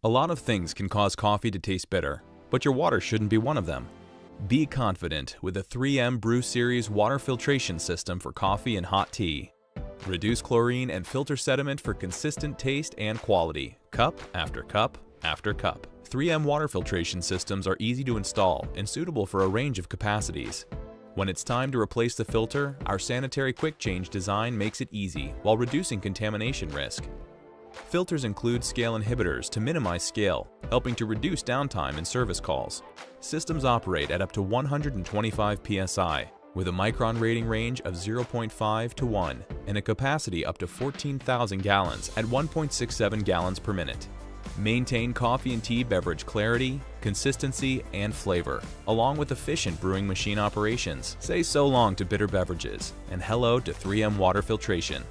A lot of things can cause coffee to taste bitter, but your water shouldn't be one of them. Be confident with the 3M Brew Series water filtration system for coffee and hot tea. Reduce chlorine and filter sediment for consistent taste and quality, cup after cup after cup. 3M water filtration systems are easy to install and suitable for a range of capacities. When it's time to replace the filter, our sanitary quick change design makes it easy while reducing contamination risk. Filters include scale inhibitors to minimize scale, helping to reduce downtime in service calls. Systems operate at up to 125 psi, with a micron rating range of 0.5 to 1 and a capacity up to 14,000 gallons at 1.67 gallons per minute. Maintain coffee and tea beverage clarity, consistency, and flavor, along with efficient brewing machine operations. Say so long to bitter beverages and hello to 3M water filtration.